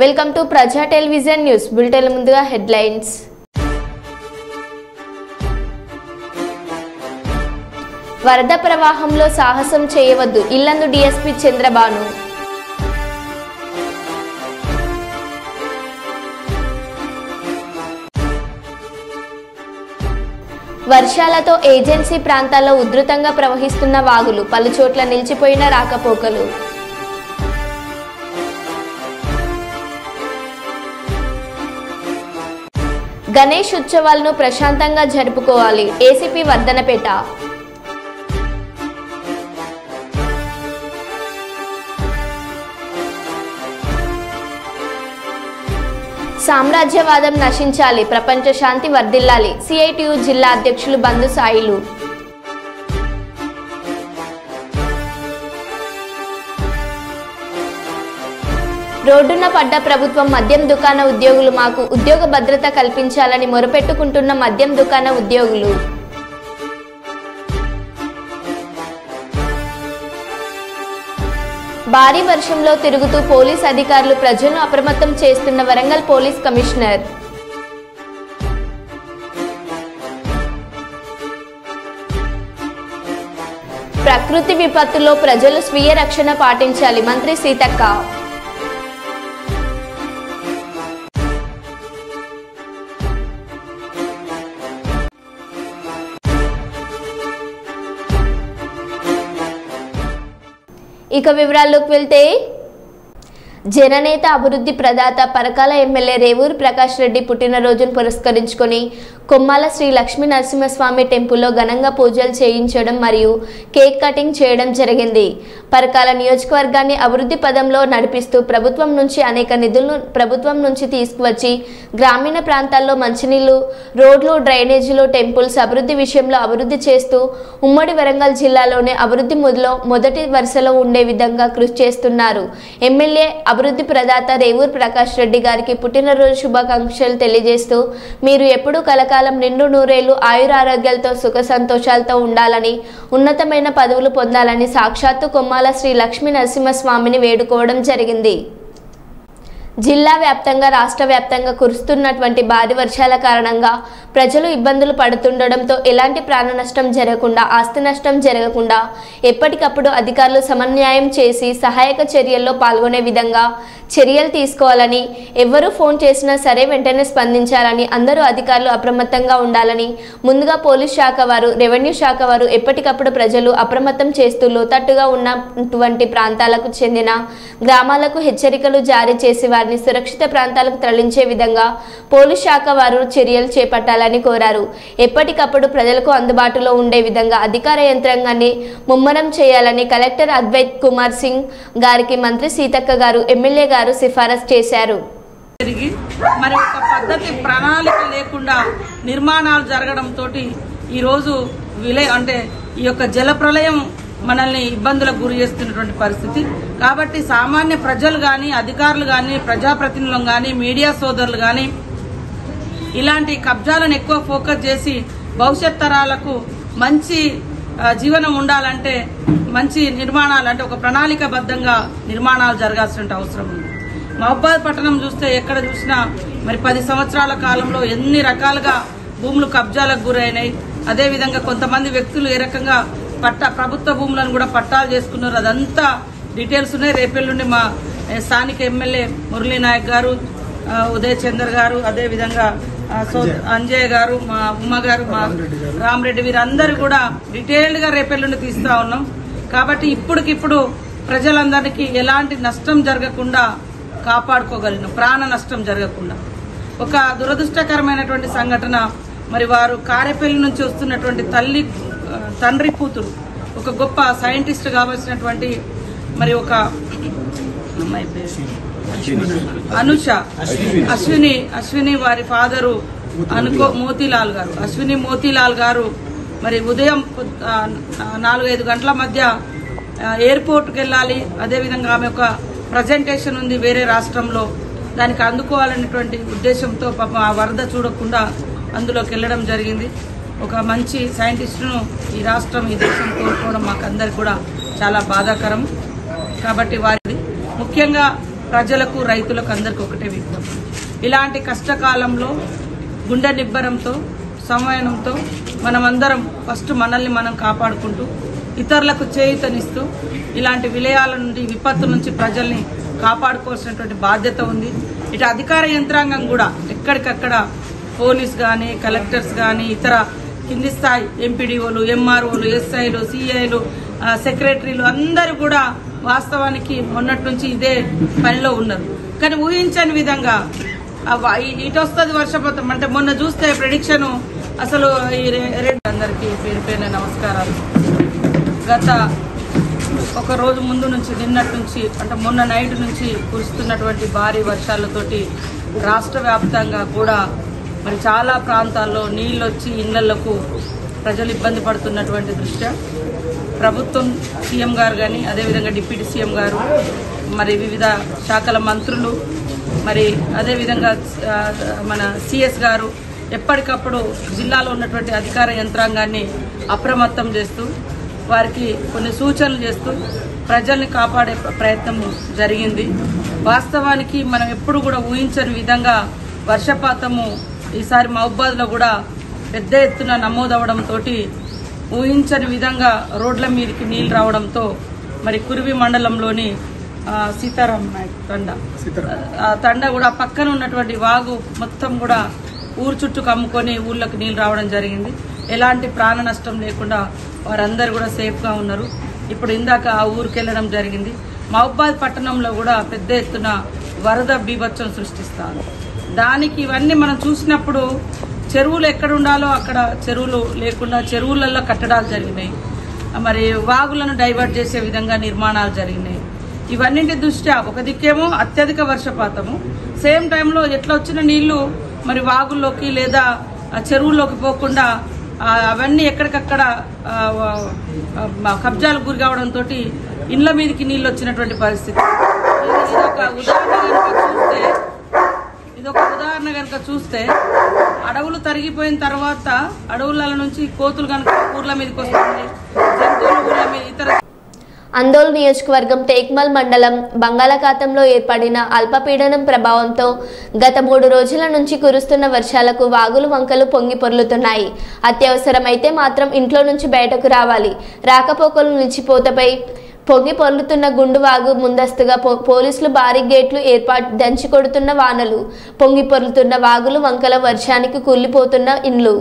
Welcome to ప్రజా television news bulletin. ముందుగా headlines. వరద ప్రవాహంలో సాహసం చేయవద్దు, ఇల్లందు డీఎస్పీ చంద్రబాను. వర్షాలతో ఏజెన్సీ ప్రాంతాల్లో ఉధృతంగా ప్రవహిస్తున్న వాగులు, పలుచోట్ల నిలిచిపోయిన రాకపోకలు. గణేష్ ఉత్సవాలను ప్రశాంతంగా జరుపుకోవాలి, ఏసీపీ వర్ధనపేట. సామ్రాజ్యవాదం నశించాలి, ప్రపంచ శాంతి వర్ధిల్లాలి, సిఐటియు జిల్లా అధ్యక్షులు బంధు సాయిలు. రోడ్డున పడ్డ ప్రభుత్వం, మద్యం దుకాణ ఉద్యోగులు మాకు ఉద్యోగ భద్రత కల్పించాలని మొరపెట్టుకుంటున్న మద్యం దుకాణ ఉద్యోగులు. భారీ వర్షంలో తిరుగుతూ పోలీస్ అధికారులు ప్రజలను అప్రమత్తం చేస్తున్న వరంగల్ పోలీస్ కమిషనర్. ప్రకృతి విపత్తులో ప్రజలు స్వీయ రక్షణ పాటించాలి, మంత్రి సీతక్క. ఇక వివరాల్లోకి వెళ్తే, జననేత అభివృద్ధి ప్రదాత పరకాల ఎమ్మెల్యే రేవూరు ప్రకాష్ రెడ్డి పుట్టినరోజును పురస్కరించుకొని కొమ్మాల శ్రీ లక్ష్మీ నరసింహస్వామి టెంపుల్లో ఘనంగా పూజలు చేయించడం మరియు కేక్ కటింగ్ చేయడం జరిగింది. పరకాల నియోజకవర్గాన్ని అభివృద్ధి పదంలో నడిపిస్తూ ప్రభుత్వం నుంచి అనేక నిధులను ప్రభుత్వం నుంచి తీసుకువచ్చి గ్రామీణ ప్రాంతాల్లో మంచినీళ్లు, రోడ్లు, డ్రైనేజీలు, టెంపుల్స్ అభివృద్ధి విషయంలో అభివృద్ధి చేస్తూ ఉమ్మడి వరంగల్ జిల్లాలోనే అభివృద్ధి మొదటి వరుసలో ఉండే విధంగా కృషి చేస్తున్నారు. ఎమ్మెల్యే అభివృద్ధి ప్రదాత రేవూరు ప్రకాష్ రెడ్డి గారికి పుట్టినరోజు శుభాకాంక్షలు తెలియజేస్తూ, మీరు ఎప్పుడూ కలకాలం నిండు నూరేళ్లు ఆయురారోగ్యాలతో సుఖ సంతోషాలతో ఉండాలని, ఉన్నతమైన పదవులు పొందాలని సాక్షాత్తు కొమ్మాల శ్రీ లక్ష్మీ నరసింహస్వామిని వేడుకోవడం జరిగింది. జిల్లా వ్యాప్తంగా, రాష్ట్ర వ్యాప్తంగా కురుస్తున్నటువంటి భారీ వర్షాల కారణంగా ప్రజలు ఇబ్బందులు పడుతుండడంతో ఎలాంటి ప్రాణ నష్టం జరగకుండా, ఆస్తి నష్టం జరగకుండా ఎప్పటికప్పుడు అధికారులు సమన్వయం చేసి సహాయక చర్యల్లో పాల్గొనే విధంగా చర్యలు తీసుకోవాలని, ఎవరు ఫోన్ చేసినా సరే వెంటనే స్పందించాలని, అందరూ అధికారులు అప్రమత్తంగా ఉండాలని ముందుగా పోలీస్ శాఖ వారు, రెవెన్యూ శాఖ వారు ఎప్పటికప్పుడు ప్రజలు అప్రమత్తం చేస్తూ లోతట్టుగా ఉన్నటువంటి ప్రాంతాలకు చెందిన గ్రామాలకు హెచ్చరికలు జారీ చేసి వారిని సురక్షిత ప్రాంతాలకు తరలించే విధంగా పోలీస్ శాఖ వారు చర్యలు చేపట్టాలని కోరారు. ఎప్పటికప్పుడు ప్రజలకు అందుబాటులో ఉండే విధంగా అధికార యంత్రాంగాన్ని ముమ్మరం చేయాలని కలెక్టర్ అద్వైత్ కుమార్ సింగ్ గారికి మంత్రి సీతక్క గారు, ఎమ్మెల్యే గారు సిఫారసు చేశారు. మరి ఒక పద్ధతి, ప్రణాళిక లేకుండా నిర్మాణాలు జరగడంతో ఈరోజు ఈ యొక్క జల ప్రళయం మనల్ని ఇబ్బందులకు గురి చేస్తున్నటువంటి పరిస్థితి. కాబట్టి సామాన్య ప్రజలు కానీ, అధికారులు కానీ, ప్రజాప్రతినిధులు కానీ, మీడియా సోదరులు కానీ ఇలాంటి కబ్జాలను ఎక్కువ ఫోకస్ చేసి భవిష్యత్ తరాలకు మంచి జీవనం ఉండాలంటే, మంచి నిర్మాణాలు అంటే ఒక ప్రణాళికాబద్ధంగా నిర్మాణాలు జరగాల్సిన అవసరం ఉంది. మహబూబాబాద్ పట్టణం చూస్తే ఎక్కడ చూసినా మరి 10 సంవత్సరాల కాలంలో ఎన్ని రకాలుగా భూములు కబ్జాలకు గురైనాయి. అదేవిధంగా కొంతమంది వ్యక్తులు ఏ రకంగా ప్రభుత్వ భూములను కూడా పట్టాలు చేసుకున్నారు. అదంతా డీటెయిల్స్ ఉన్నాయి. రేపెల్లుండి మా స్థానిక ఎమ్మెల్యే మురళీ నాయక్ గారు, ఉదయ్ చందర్ గారు, అదేవిధంగా అంజయ్ గారు, మా ఉమ్మ గారు, మా రామరెడ్డి వీరందరూ కూడా డీటెయిల్డ్ గా రేపెల్లుండి తీస్తా ఉన్నాం. కాబట్టి ఇప్పటికిప్పుడు ప్రజలందరికీ ఎలాంటి నష్టం జరగకుండా కాపాడుకోగలిగినాం, ప్రాణ నష్టం జరగకుండా. ఒక దురదృష్టకరమైనటువంటి సంఘటన, మరి వారు కారేపల్లి నుంచి వస్తున్నటువంటి తండ్రి కూతురు, ఒక గొప్ప సైంటిస్ట్ కావాల్సినటువంటి మరి ఒక అమ్మాయి పేరు అనుష, అశ్విని వారి ఫాదరు మోతీలాల్ గారు, అశ్విని మోతీలాల్ గారు మరి ఉదయం 4-5 గంటల మధ్య ఎయిర్పోర్ట్కి వెళ్ళాలి. అదేవిధంగా ఆమె ఒక ప్రజెంటేషన్ ఉంది వేరే రాష్ట్రంలో, దానికి అందుకోవాలనేటువంటి ఉద్దేశంతో పాపం ఆ వరద చూడకుండా అందులోకి వెళ్ళడం జరిగింది. ఒక మంచి సైంటిస్టును ఈ రాష్ట్రం, ఈ దేశం కోల్పోవడం మాకు అందరికి కూడా చాలా బాధాకరం. కాబట్టి వారి ముఖ్యంగా ప్రజలకు రైతులకు అందరికీ ఒకటే విజ్ఞప్తి, ఇలాంటి కష్టకాలంలో గుండె నిబ్బరంతో సంయమనంతో మనమందరం ఫస్ట్ మనల్ని మనం కాపాడుకుంటూ ఇతరులకు చేయూతనిస్తూ ఇలాంటి విలయాల నుండి విపత్తు నుంచి ప్రజల్ని కాపాడుకోవాల్సినటువంటి బాధ్యత ఉంది. ఇటు అధికార యంత్రాంగం కూడా ఎక్కడికక్కడ పోలీస్ కానీ కలెక్టర్స్ కానీ ఇతర కింది స్థాయి ఎంపీడీఓలు ఎంఆర్ఓలు ఎస్ఐలు సిఐలు సెక్రటరీలు అందరూ కూడా వాస్తవానికి మొన్నటి నుంచి ఇదే పనిలో ఉన్నారు. కానీ ఊహించని విధంగా ఇటు వస్తుంది వర్షపాతం అంటే మొన్న చూస్తే ప్రెడిక్షన్ అసలు అందరికీ పేరు పేరున నమస్కారాలు. గత ఒక రోజు ముందు నుంచి నిన్నటి నుంచి అంటే మొన్న నైట్ నుంచి కురుస్తున్నటువంటి భారీ వర్షాలతోటి రాష్ట్ర వ్యాప్తంగా కూడా మరి చాలా ప్రాంతాల్లో నీళ్ళు వచ్చి ఇళ్లకు ప్రజలు ఇబ్బంది పడుతున్నటువంటి దృష్ట్యా ప్రభుత్వం సీఎం గారు కానీ అదేవిధంగా డిప్యూటీ సీఎం గారు మరి వివిధ శాఖల మంత్రులు మరి అదేవిధంగా మన సిఎస్ గారు ఎప్పటికప్పుడు జిల్లాలో ఉన్నటువంటి అధికార యంత్రాంగాన్ని అప్రమత్తం చేస్తూ వారికి కొన్ని సూచనలు చేస్తూ ప్రజల్ని కాపాడే ప్రయత్నం జరిగింది. వాస్తవానికి మనం ఎప్పుడు కూడా ఊహించని విధంగా వర్షపాతము ఈసారి మహబూబాద్లో కూడా పెద్ద ఎత్తున నమోదవడంతో ఊహించని విధంగా రోడ్ల మీదకి నీళ్లు రావడంతో మరి కురివి మండలంలోని సీతారాం నాయక్ తండ కూడా పక్కన ఉన్నటువంటి వాగు మొత్తం కూడా ఊరు చుట్టూ కమ్ముకొని ఊళ్ళకి నీళ్లు రావడం జరిగింది. ఎలాంటి ప్రాణ నష్టం లేకుండా వారందరూ కూడా సేఫ్గా ఉన్నారు. ఇప్పుడు ఇందాక ఆ ఊరికి వెళ్ళడం జరిగింది. మహబూబాద్ పట్టణంలో కూడా పెద్ద ఎత్తున వరద బీభత్సం సృష్టిస్తారు. దానికి ఇవన్నీ మనం చూసినప్పుడు చెరువులు ఎక్కడ ఉండాలో అక్కడ చెరువులు లేకుండా చెరువులలో కట్టడాలు జరిగినాయి. మరి వాగులను డైవర్ట్ చేసే విధంగా నిర్మాణాలు జరిగినాయి. ఇవన్నింటి దృష్ట్యా ఒక దిక్కేమో అత్యధిక వర్షపాతము, సేమ్ టైంలో ఎట్లా వచ్చిన నీళ్లు మరి వాగుల్లోకి లేదా చెరువుల్లోకి పోకుండా అవన్నీ ఎక్కడికక్కడ కబ్జాలకు గురి కావడంతో ఇండ్ల మీదకి నీళ్లు వచ్చినటువంటి పరిస్థితి. ఇదొక ఉదాహరణ కనుక చూస్తే అడవులు తరిగిపోయిన తర్వాత అడవుల నుంచి కోతులు కనుక ఊర్ల మీదకి వస్తుంది, జంతువులు ఊర్ల మీద ఇతర. అందోల్ నియోజకవర్గం టేక్మల్ మండలం బంగాళాఖాతంలో ఏర్పడిన అల్పపీడనం ప్రభావంతో గత 3 రోజుల నుంచి కురుస్తున్న వర్షాలకు వాగులు వంకలు పొంగి పొర్లుతున్నాయి. అత్యవసరమైతే మాత్రం ఇంట్లో నుంచి బయటకు రావాలి. రాకపోకలు నిలిచిపోతపై పొంగి పొర్లుతున్న గుండువాగు ముందస్తుగా పోలీసులు భారీ గేట్లు ఏర్పాటు దంచి కొడుతున్న వానలు, పొంగి పొర్లుతున్న వాగులు వంకల వర్షానికి కూలిపోతున్న ఇండ్లు.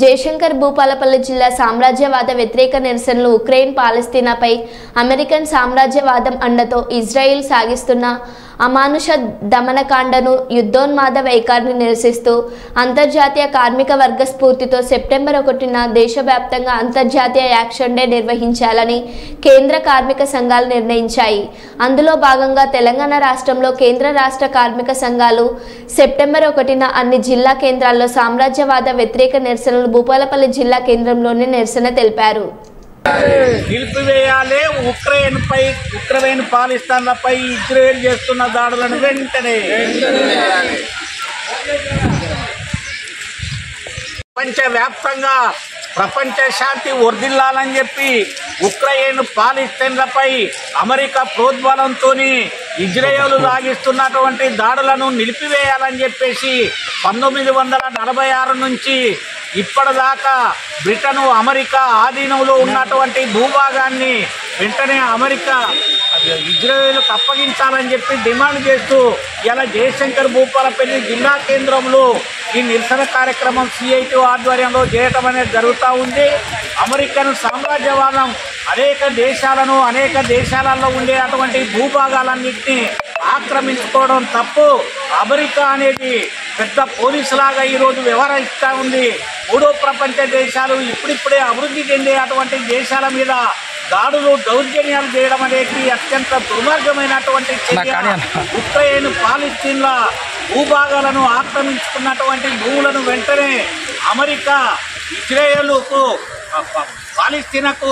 జయశంకర్ భూపాలపల్లి జిల్లా సామ్రాజ్యవాద వ్యతిరేక నిరసనలు ఉక్రెయిన్ పాలస్తీనాపై అమెరికన్ సామ్రాజ్యవాదం అండతో ఇజ్రాయిల్ సాగిస్తున్న అమానుష దమనకాండను యుద్ధోన్మాద వైఖరిని నిరసిస్తూ అంతర్జాతీయ కార్మిక వర్గ స్ఫూర్తితో సెప్టెంబర్ 1న దేశవ్యాప్తంగా అంతర్జాతీయ యాక్షన్ డే నిర్వహించాలని కేంద్ర కార్మిక సంఘాలు నిర్ణయించాయి. అందులో భాగంగా తెలంగాణ రాష్ట్రంలో కేంద్ర రాష్ట్ర కార్మిక సంఘాలు సెప్టెంబర్ 1న అన్ని జిల్లా కేంద్రాల్లో సామ్రాజ్యవాద వ్యతిరేక నిరసనలు భూపాలపల్లి జిల్లా కేంద్రంలోనే నిరసన తెలిపారు. నిలిపివేయాలి. ఉక్రెయిన్ పాలిస్తాన్లపై ఇజ్రాయెల్ చేస్తున్న దాడులను వెంటనే ప్రపంచవ్యాప్తంగా ప్రపంచ శాంతి వర్ధిల్లాలని చెప్పి ఉక్రెయిన్ పాలస్తీన్లపై అమెరికా ప్రోద్బలంతో ఇజ్రాయెల్ సాగిస్తున్నటువంటి దాడులను నిలిపివేయాలని చెప్పేసి 1946 నుంచి ఇప్పటిదాకా బ్రిటన్ అమెరికా ఆధీనంలో ఉన్నటువంటి భూభాగాన్ని వెంటనే అమెరికా ఇజ్రాయెల్కు అప్పగించాలని చెప్పి డిమాండ్ చేస్తూ ఇలా జయశంకర్ భూపాలపల్లి జిల్లా కేంద్రంలో ఈ నిరసన కార్యక్రమం CIT ఆధ్వర్యంలో చేయటం అనేది జరుగుతూ ఉంది. అమెరికన్ సామ్రాజ్యవాదం అనేక దేశాలలో ఉండే అటువంటి భూభాగాలన్నింటినీ ఆక్రమించుకోవడం తప్పు. అమెరికా అనేది పెద్ద పోలీసులాగా ఈరోజు వ్యవహరిస్తూ ఉంది. మూడో ప్రపంచ దేశాలు ఇప్పుడిప్పుడే అభివృద్ధి చెందే అటువంటి దేశాల మీద దాడులు దౌర్జన్యాలు చేయడం అనేది అత్యంత దుర్మార్గమైనటువంటి చర్య. ఉక్రెయిన్ పాలస్తీన్ల భూభాగాలను ఆక్రమించుకున్నటువంటి భూములను వెంటనే అమెరికా ఇజ్రాయెల్కు పాలస్తీనాకు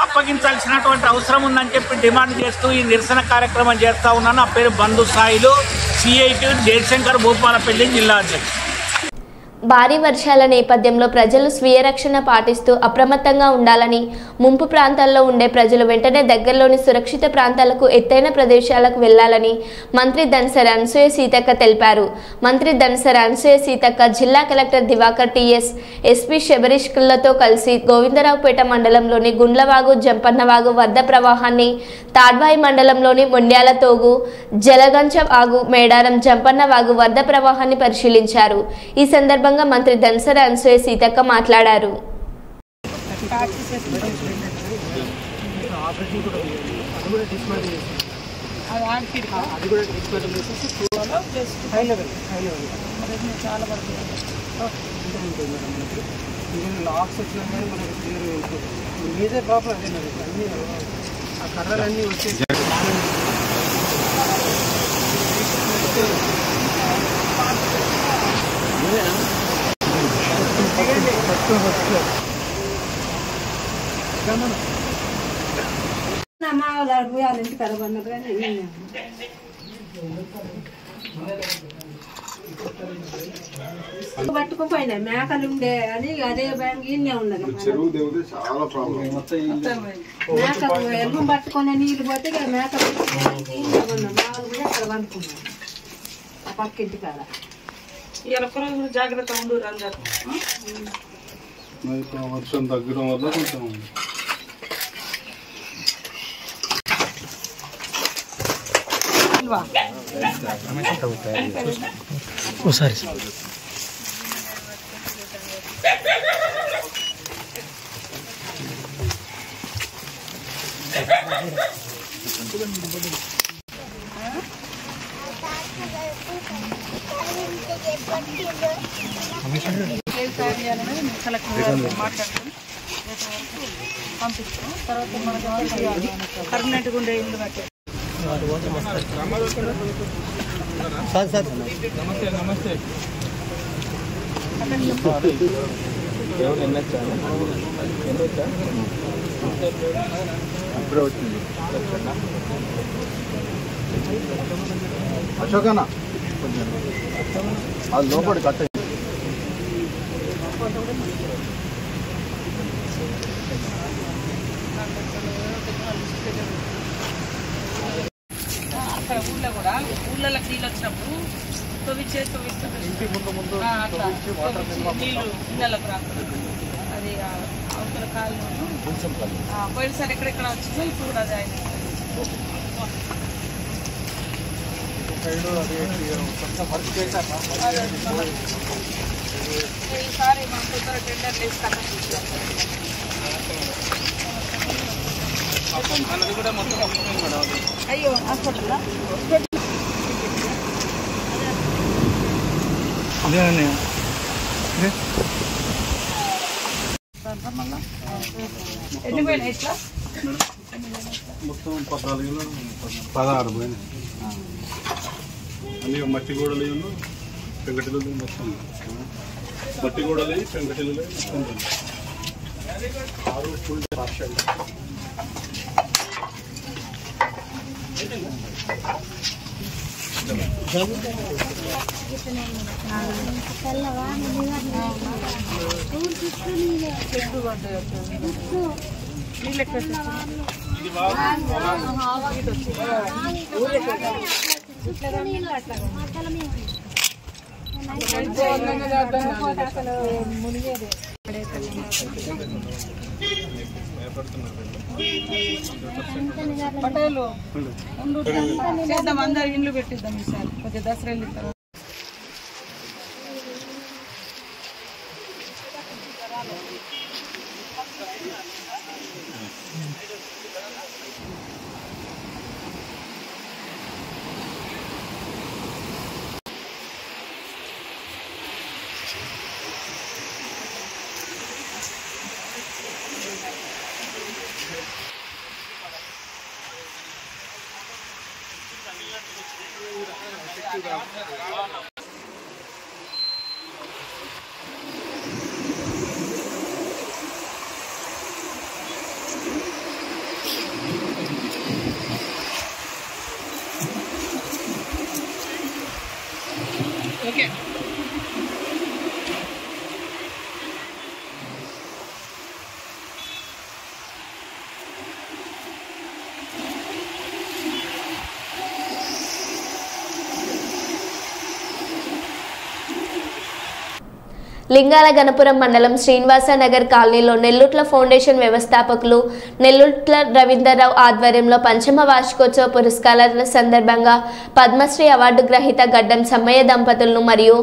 అప్పగించాల్సినటువంటి అవసరం ఉందని చెప్పి డిమాండ్ చేస్తూ ఈ నిరసన కార్యక్రమం చేస్తూ ఉన్నాను. నా పేరు బంధు సాయిలు, CIT జయశంకర్ భూపాలపల్లి జిల్లా అధ్యక్షుడు. భారీ వర్షాల నేపథ్యంలో ప్రజలు స్వీయ రక్షణ పాటిస్తూ అప్రమత్తంగా ఉండాలని, ముంపు ప్రాంతాల్లో ఉండే ప్రజలు వెంటనే దగ్గరలోని సురక్షిత ప్రాంతాలకు ఎత్తైన ప్రదేశాలకు వెళ్లాలని మంత్రి ధనసరి అనసూయ సీతక్క తెలిపారు. మంత్రి ధనసరి అనసూయ సీతక్క జిల్లా కలెక్టర్ దివాకర్ TS, SP శబరీష్లతో కలిసి గోవిందరావుపేట మండలంలోని గుండ్లవాగు, జంపన్నవాగు వరద ప్రవాహాన్ని, తాడ్వాయి మండలంలోని మొండ్యాల తోగు, జలగంచ వాగు, మేడారం, జంపన్నవాగు వరద ప్రవాహాన్ని పరిశీలించారు. ఈ సందర్భంగా మంత్రి ధనసరి అనసూయ సీతక్క మాట్లాడారు. కర్రలన్నీ వచ్చేసి పట్టుకుపోయినా మేకలు ఉండే అని అదే బ్యాంక్ ఇన్నే ఉన్నది. మేకలు ఎల్లు పట్టుకునే నీళ్లు పోతే మేకలు మాలు కూడా అక్కడ పనుకున్నాం ఆ పక్కింటి కాడ. జాగ్రత్త ఉండు రంజాన్. వర్షం తగ్గడం వల్ల కొంచెం ఒకసారి పర్మనెంట్గా ఉండే ఇల్లు కట్టే సార్ సార్ నమస్తే ఇప్పుడే వచ్చింది అశోకనా అది లోపలి కట్ట అక్కడ ఊళ్ళో కూడా ఊళ్ళలో నీళ్ళు వచ్చినప్పుడు ఇంటి ముందు నీళ్ళు ఇళ్ళకు రాకుండా అది అవతల కాళ్ళు పోయినసారి ఎక్కడెక్కడ వచ్చిందో ఇప్పుడు కూడా అది ఆయన ఈసారి మనం తొందర టెండర్ వేసి అయ్యో హాస్పిటల్ ఎన్ని పోయినా ఇట్లా మొత్తం 16 పోయినాయి. అన్ని మట్టి గోడలు పెంకటిలు మొత్తం మట్టి గోడలు పెంకటిలు మొత్తం 6 ఫుల్ పార్షల్ చేద్దాం, అందరు ఇండ్లు పెట్టిద్దాం ఈసారి కొద్దిగా దసరా వెళ్ళిన తర్వాత. ఓకే లింగాల గణపురం మండలం శ్రీనివాస నగర్ కాలనీలో నెల్లుట్ల ఫౌండేషన్ వ్యవస్థాపకులు నెల్లుట్ల రవీందర్రావు ఆధ్వర్యంలో పంచమ వార్షికోత్సవ పురస్కారాల సందర్భంగా పద్మశ్రీ అవార్డు గ్రహీత గడ్డం సమ్మయ్య దంపతులను మరియు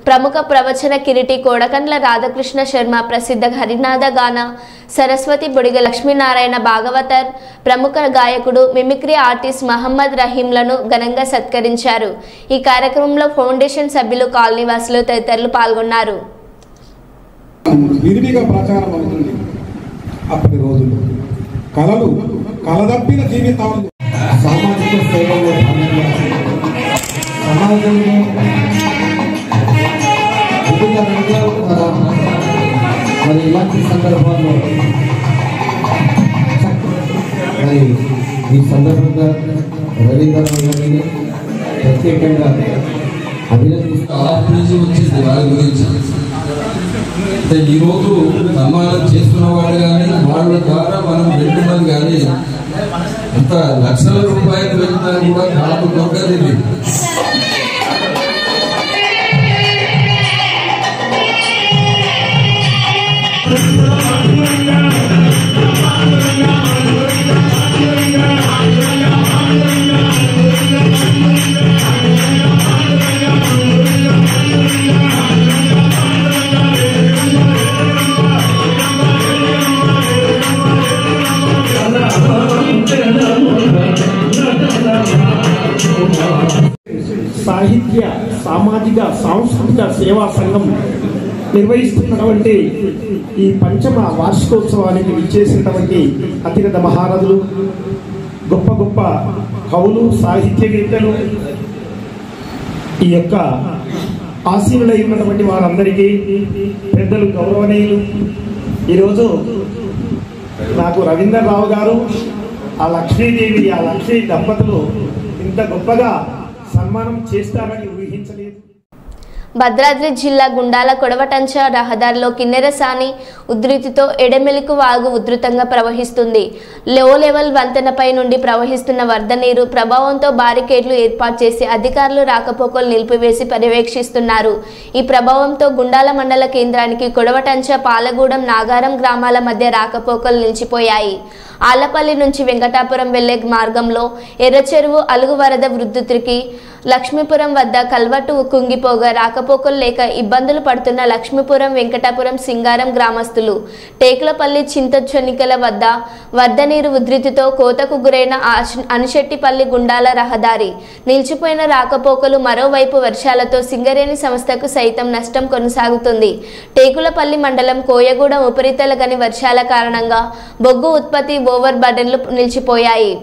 ప్రముఖ ప్రవచన కిరీటి కోడకండ్ల రాధాకృష్ణ శర్మ, ప్రసిద్ధ హరినాథ గాన సరస్వతి బొడిగ లక్ష్మీనారాయణ భాగవతర్, ప్రముఖ గాయకుడు మిమిక్రీ ఆర్టిస్ట్ మహమ్మద్ రహీంలను ఘనంగా సత్కరించారు. ఈ కార్యక్రమంలో ఫౌండేషన్ సభ్యులు, కాలనీవాసులు తదితరులు పాల్గొన్నారు. విరివిగా ప్రచారం అవుతుంది. అప్పటి రోజులు కళలు కలదప్పిన జీవితాలు సామాజిక సేవలో సమాజంలో వివిధ రంగాలు ద్వారా మరి ఇలాంటి సందర్భాల్లో మరి ఈ సందర్భంగా రవీంద్రనాథ్ ప్రత్యేకంగా అభినందిస్తూ వచ్చింది వారి గురించి. ఈరోజు సన్మానం చేస్తున్న వాళ్ళు కానీ వాళ్ళ ద్వారా మనం 2 మంది కానీ ఎంత లక్షల రూపాయలు వెళ్తా కూడా నాకు దొరకలేదు. సాహిత్య, సామాజిక, సాంస్కృతిక సేవా సంఘం నిర్వహిస్తున్నటువంటి ఈ పంచమ వార్షికోత్సవానికి విచ్చేసినటువంటి అతిరథ మహారథులు, గొప్ప గొప్ప కవులు, సాహిత్యవేత్తలు, ఈ యొక్క ఆశీనులై ఉన్నటువంటి వారందరికీ, పెద్దలు, గౌరవనీయులు, ఈరోజు నాకు రవీంద్రరావు గారు, ఆ లక్ష్మీదేవి, ఆ లక్ష్మీ దంపతులు ఇంత గొప్పగా సన్మానం చేస్తారని ఊహించలేదు. భద్రాద్రి జిల్లా గుండాల కొడవటంచ రహదారిలో కిన్నెరసాని ఉధృతితో ఎడమెలికు వాగు ఉధృతంగా ప్రవహిస్తుంది. లో లెవెల్ వంతెనపై నుండి ప్రవహిస్తున్న వరద నీరు ప్రభావంతో బారికేడ్లు ఏర్పాటు చేసి అధికారులు రాకపోకలు నిలిపివేసి పర్యవేక్షిస్తున్నారు. ఈ ప్రభావంతో గుండాల మండల కేంద్రానికి కొడవటంచ, పాలగూడెం, నాగారం గ్రామాల మధ్య రాకపోకలు నిలిచిపోయాయి. ఆలపల్లి నుంచి వెంకటాపురం వెళ్లే మార్గంలో ఎర్రచెరువు అలుగు వరద ఉధృతికి లక్ష్మీపురం వద్ద కల్వట్టు కుంగిపోగా రాకపోకలు లేక ఇబ్బందులు పడుతున్న లక్ష్మీపురం, వెంకటాపురం, సింగారం గ్రామస్తులు. టేకులపల్లి, చింతచొనికల వద్ద వరద నీరు ఉధృతితో కోతకు గురైన అనిశెట్టిపల్లి గుండాల రహదారి నిలిచిపోయిన రాకపోకలు. మరోవైపు వర్షాలతో సింగరేణి సంస్థకు సైతం నష్టం కొనసాగుతుంది. టేకులపల్లి మండలం కోయగూడెం ఉపరితల గని వర్షాల కారణంగా బొగ్గు ఉత్పత్తి ఓవర్ బర్డన్లు నిలిచిపోయాయి.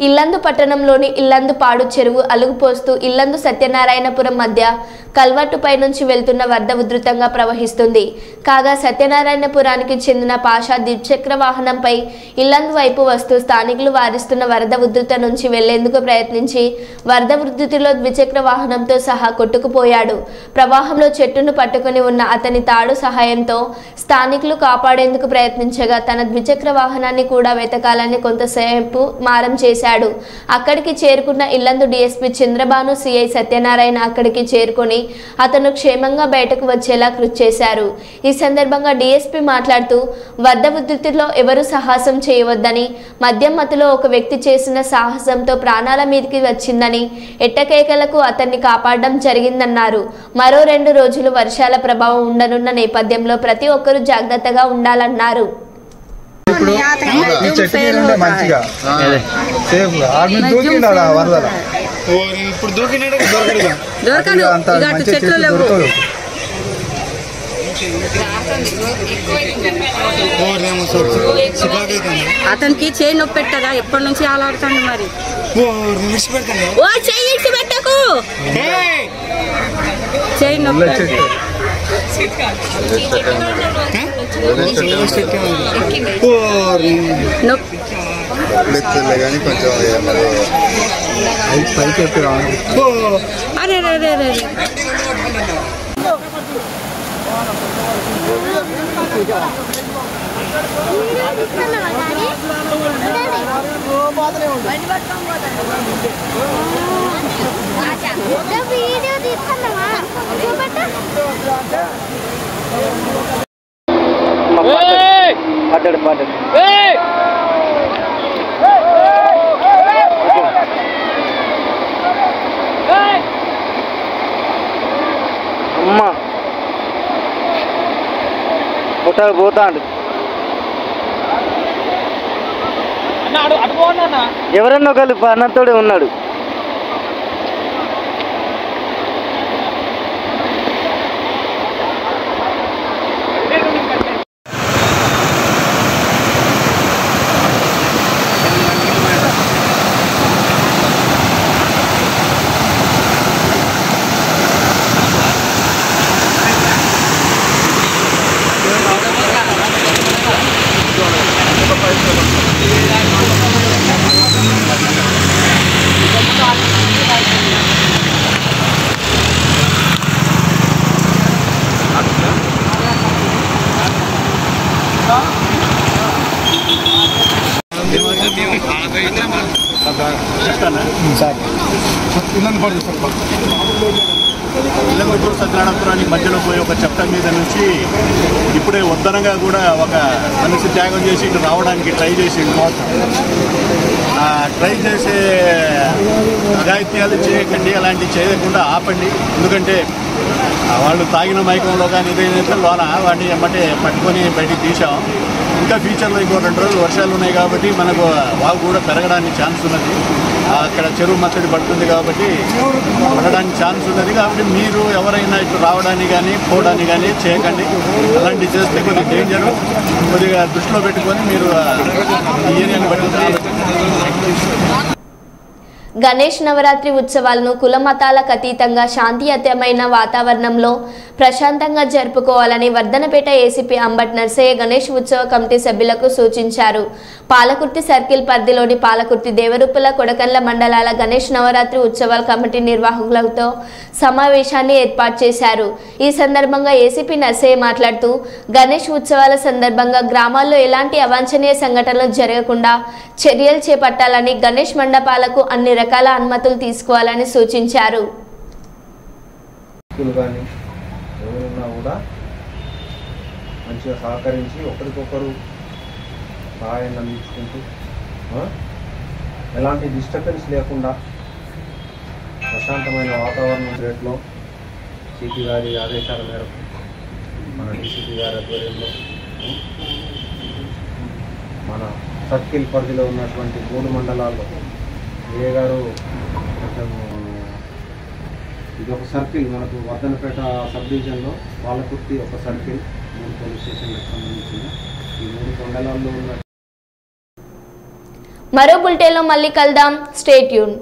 ఇల్లందు పట్టణంలోని ఇల్లందు పాడు చెరువు అలుగుపోస్తూ ఇల్లందు సత్యనారాయణపురం మధ్య కల్వర్టుపై నుంచి వెళ్తున్న వరద ఉధృతంగా ప్రవహిస్తుంది. కాగా సత్యనారాయణపురానికి చెందిన పాషా ద్విచక్ర వాహనంపై ఇల్లందు వైపు వస్తూ స్థానికులు వారిస్తున్న వరద ఉధృత నుంచి వెళ్లేందుకు ప్రయత్నించి వరద ఉధృతిలో ద్విచక్ర వాహనంతో సహా కొట్టుకుపోయాడు. ప్రవాహంలో చెట్టును పట్టుకుని ఉన్న అతని తాడు సహాయంతో స్థానికులు కాపాడేందుకు ప్రయత్నించగా తన ద్విచక్ర వాహనాన్ని కూడా వెతకాలని కొంతసేపు మారం చేశాడు. అక్కడికి చేరుకున్న ఇల్లందు డీఎస్పీ చంద్రబాను సిఐ సత్యనారాయణ అక్కడికి చేరుకొని అతను క్షేమంగా బయటకు వచ్చేలా కృషి చేశారు. ఈ సందర్భంగా డీఎస్పీ మాట్లాడుతూ వరద ఉధృతిలో ఎవరు సాహసం చేయవద్దని, మద్యం మత్తులో ఒక వ్యక్తి చేసిన సాహసంతో ప్రాణాల మీదకి వచ్చిందని, ఎట్టకేకలకు అతన్ని కాపాడడం జరిగిందన్నారు. మరో 2 రోజులు వర్షాల ప్రభావం ఉండనున్న నేపథ్యంలో ప్రతి ఒక్కరూ జాగ్రత్తగా ఉండాలన్నారు. ఇప్పుడు ఈ చెట్టు మీద ఉండే మంచిగా సేఫ్ గా ఆర్మీ దూకిండా వరదల ఇప్పుడు దూకినాడు దొరకదు అంత మంచి చెట్లు దొరకదు. అతనికి చేయి నొప్పి పెట్టదా ఎప్పటి నుంచి ఆలాడుతాడు మరి చేయి పెట్టకు చేయి నొప్పి కానీ కొంచెం పైకి ఎప్పి రావాలి. అరే రే రే అమ్మా పోతాడు పోతాడు ఎవరన్నా ఒకళ్ళు అన్నతోడే ఉన్నాడు. ఇల్లగొట్టూరు సత్యనారాయణపురానికి మధ్యలో పోయి ఒక చెత్త మీద నుంచి ఇప్పుడే ఉద్దరంగా కూడా ఒక మనిషి త్యాగం చేసి ఇటు రావడానికి ట్రై చేసిండు. ట్రై చేసే అఘాయిత్యాలు చేయకండి, అలాంటివి చేయకుండా ఆపండి. ఎందుకంటే వాళ్ళు తాగిన మైకంలో కానీ ఇదైతే లోన వాడిని ఎమ్మటే పట్టుకొని బయటికి తీసాం. ఇంకా ఫ్యూచర్లో ఇంకో 2 రోజులు వర్షాలు ఉన్నాయి కాబట్టి మనకు వాగు కూడా పెరగడానికి ఛాన్స్ ఉన్నది. అక్కడ చెరువు మత్తడి పడుతుంది కాబట్టి పడడానికి ఛాన్స్ ఉన్నది. కాబట్టి మీరు ఎవరైనా ఇటు రావడానికి కానీ పోవడానికి కానీ చేయకండి. అలాంటివి చేస్తే కొద్దిగా డేంజర్, కొద్దిగా దృష్టిలో పెట్టుకొని మీరు ఈ ఏరియాని బట్టి గణేష్ నవరాత్రి ఉత్సవాలను కుల మతాలకు అతీతంగా శాంతియుతమైన వాతావరణంలో ప్రశాంతంగా జరుపుకోవాలని వర్ధనపేట ఏసీపీ అంబట్ నర్సయ్య గణేష్ ఉత్సవ కమిటీ సభ్యులకు సూచించారు. పాలకుర్తి సర్కిల్ పరిధిలోని పాలకుర్తి, దేవరుప్పల, కొడకన్ల మండలాల గణేష్ నవరాత్రి ఉత్సవాల కమిటీ నిర్వాహకులతో సమావేశాన్ని ఏర్పాటు చేశారు. ఈ సందర్భంగా ఏసీపీ నర్సయ్య మాట్లాడుతూ గణేష్ ఉత్సవాల సందర్భంగా గ్రామాల్లో ఎలాంటి అవాంఛనీయ సంఘటనలు జరగకుండా చర్యలు చేపట్టాలని, గణేష్ మండపాలకు అన్ని రకాల అనుమతులు తీసుకోవాలని సూచించారు. కూడా మంచిగా సహకరించి ఒకరికొకరు సహాయాన్ని అందించుకుంటూ ఎలాంటి డిస్టర్బెన్స్ లేకుండా ప్రశాంతమైన వాతావరణం రేట్లో సిపి గారి ఆదేశాల మేరకు మన డీసీపీ గారి ఆధ్వర్యంలో మన సర్కిల్ పరిధిలో ఉన్నటువంటి 3 మండలాల్లో ఏ గారు కొంచెం ఇది ఒక సర్కిల్ మనకు వర్ధనపేట సబ్ డివిజన్లో పాలకుర్తి ఒక సర్కిల్ 3 పోలీస్ స్టేషన్లకు సంబంధించిన ఈ 3 మండలాల్లో ఉన్న మరో బులెటిన్లో మళ్ళీ కలుద్దాం. Stay tune.